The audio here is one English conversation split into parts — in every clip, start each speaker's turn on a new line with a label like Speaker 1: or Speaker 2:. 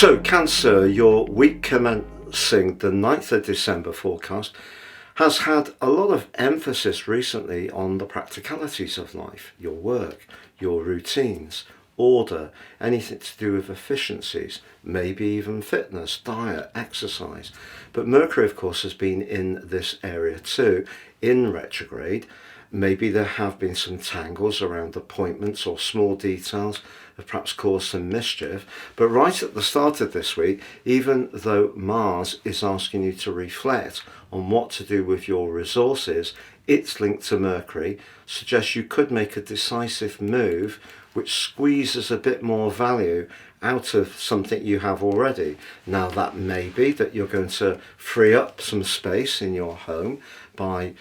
Speaker 1: So Cancer, your week commencing the 9th of December forecast has had a lot of emphasis recently on the practicalities of life, your work, your routines, order, anything to do with efficiencies, maybe even fitness, diet, exercise. But Mercury, of course, has been in this area too, in retrograde. Maybe there have been some tangles around appointments or small details have perhaps caused some mischief. But right at the start of this week, even though Mars is asking you to reflect on what to do with your resources, it's linked to Mercury, suggests you could make a decisive move which squeezes a bit more value out of something you have already. Now that may be that you're going to free up some space in your home by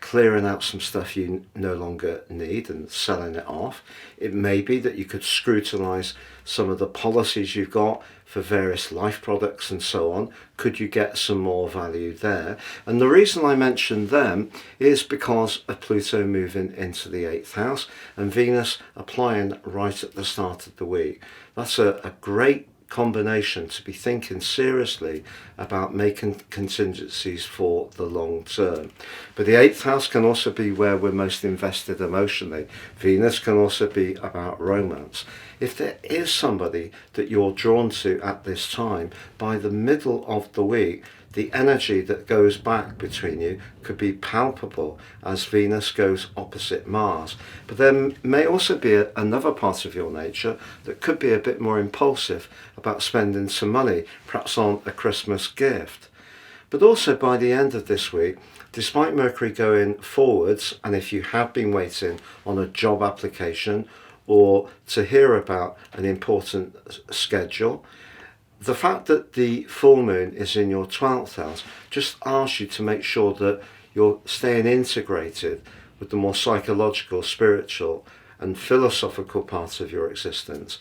Speaker 1: clearing out some stuff you no longer need and selling it off. It may be that you could scrutinise some of the policies you've got for various life products and so on. Could you get some more value there? And the reason I mention them is because of Pluto moving into the 8th house and Venus applying right at the start of the week. That's a great combination to be thinking seriously about making contingencies for the long term. But the 8th house can also be where we're most invested emotionally. Venus can also be about romance. If there is somebody that you're drawn to at this time, by the middle of the week, the energy that goes back between you could be palpable as Venus goes opposite Mars. But there may also be another part of your nature that could be a bit more impulsive about spending some money, perhaps on a Christmas gift. But also by the end of this week, despite Mercury going forwards, and if you have been waiting on a job application or to hear about an important schedule, the fact that the full moon is in your 12th house just asks you to make sure that you're staying integrated with the more psychological, spiritual and philosophical parts of your existence.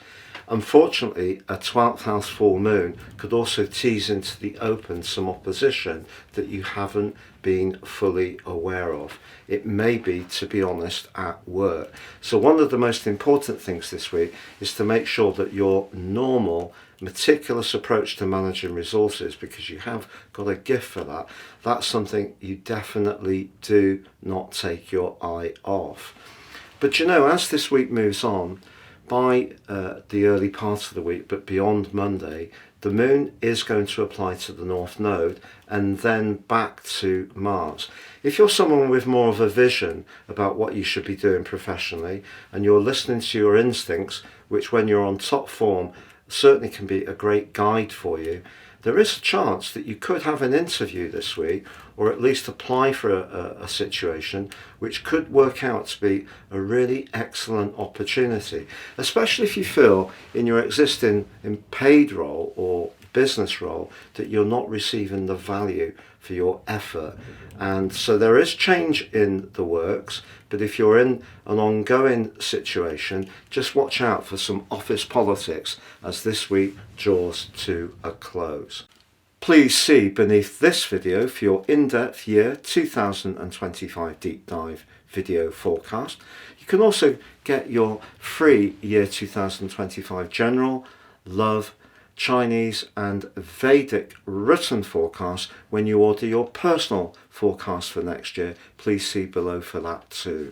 Speaker 1: Unfortunately, a 12th house full moon could also tease into the open some opposition that you haven't been fully aware of. It may be, to be honest, at work. So one of the most important things this week is to make sure that your normal, meticulous approach to managing resources, because you have got a gift for that, that's something you definitely do not take your eye off. But you know, as this week moves on, by the early part of the week, but beyond Monday, the moon is going to apply to the North Node and then back to Mars. If you're someone with more of a vision about what you should be doing professionally and you're listening to your instincts, which when you're on top form certainly can be a great guide for you, there is a chance that you could have an interview this week or at least apply for a situation which could work out to be a really excellent opportunity, especially if you feel in your existing paid role or business role that you're not receiving the value for your effort. And so there is change in the works, but if you're in an ongoing situation, just watch out for some office politics as this week draws to a close. Please see beneath this video for your in-depth year 2025 deep dive video forecast. You can also get your free year 2025 general, love, Chinese and Vedic written forecast when you order your personal forecast for next year. Please see below for that too.